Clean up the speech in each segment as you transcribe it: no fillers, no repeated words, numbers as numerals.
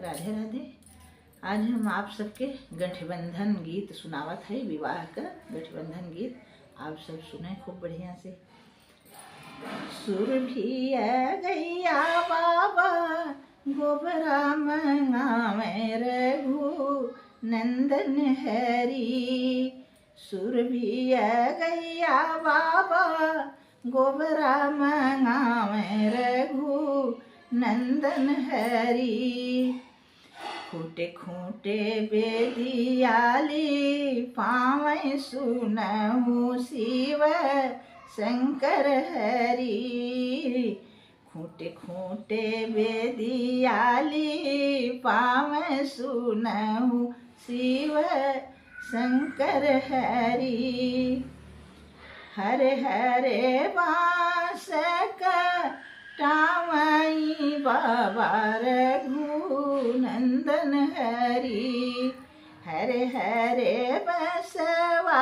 राधे राधे। आज हम आप सबके गठबंधन गीत सुनावत है, विवाह का गठबंधन गीत। आप सब सुने खूब बढ़िया से। सुरभि गैया बाबा गोबरा मंगावे रघु नंदन हरी। सुरभि गैया बाबा गोबरा मंगावे रघु नंदन हरी। खूटे खूटे बेदियाली पावै सुनहु शिव शंकर हरि। खूटे खूटे बेदियाली पावै सुनहु शिव शंकर हरि। हरे हरे बांस टावई बाबा रघु नंदन हरि। हरे हरे बसवा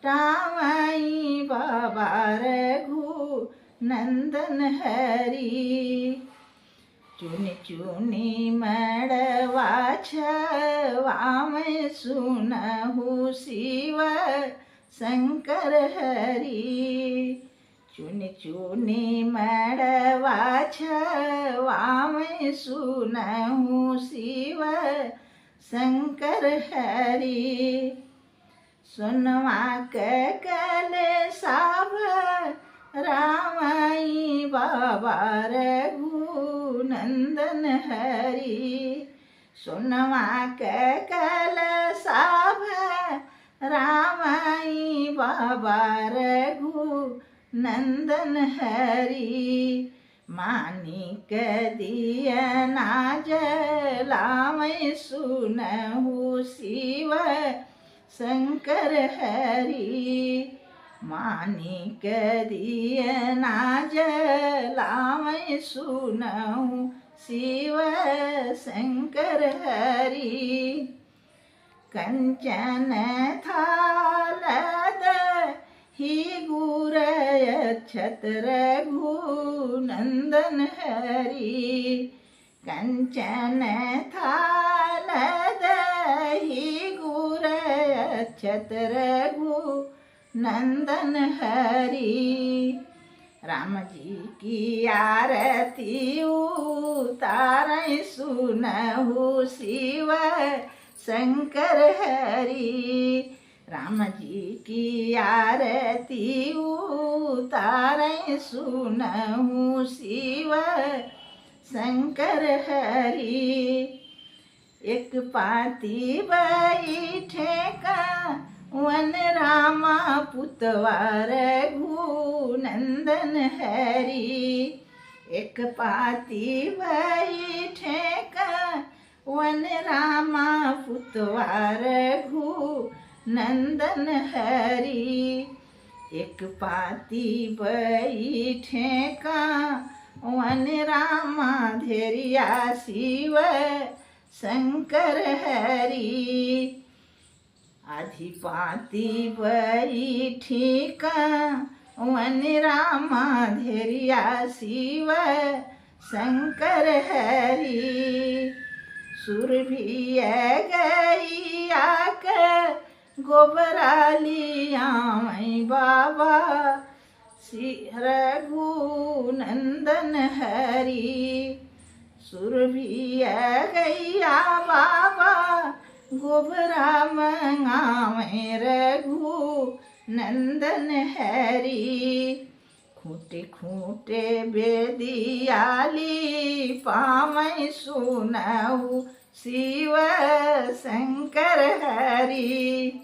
टावई बाबा रघु नंदन हरि। चुनी चुनी मड़वा छवामै सुनहु शिव शंकर हरि। चुनी चुनी मड़वा छवामै सुनहु शिव शंकर हरि। सोनवा कले साभ रामई बाबा रघु नंदन हरि। सोनवा कल साभ रामई बाबा रघु नंदन हरि। मानिक दियना जलामै सुनहु शिव शंकर हरि। मानिक दियना जलामै सुनहु शिव शंकर हरि। कंचन थालद ही गुरय छत रघु नंदन हरि। कंचन थालद ही गुरय छत रघु नंदन हरि। राम जी की आरती उतारै सुनहु शिव शंकर हरि। राम जी की आरती उतारै सुनहु शिव शंकर हरि। एक पाती बैठे वन रामा पुतवा रघु नंदन हरि। एक पाती बैठे वन रामा पुतवा रघु नंदन हरि। एक पाती बैठे वन रामा धेरिया शिव शंकर हरि। आधी पाती बैठी वन रामा धेरिया शिव शंकर हरि। सुरभि गैया गोबरा लियामै बाबा रघु नंदन हरि। सुरभि गैया बाबा गोबरा मंगावे रघु नंदन हरि। खूटे खूटे बेदियाली पावै सुनहु शिव शंकर हरि।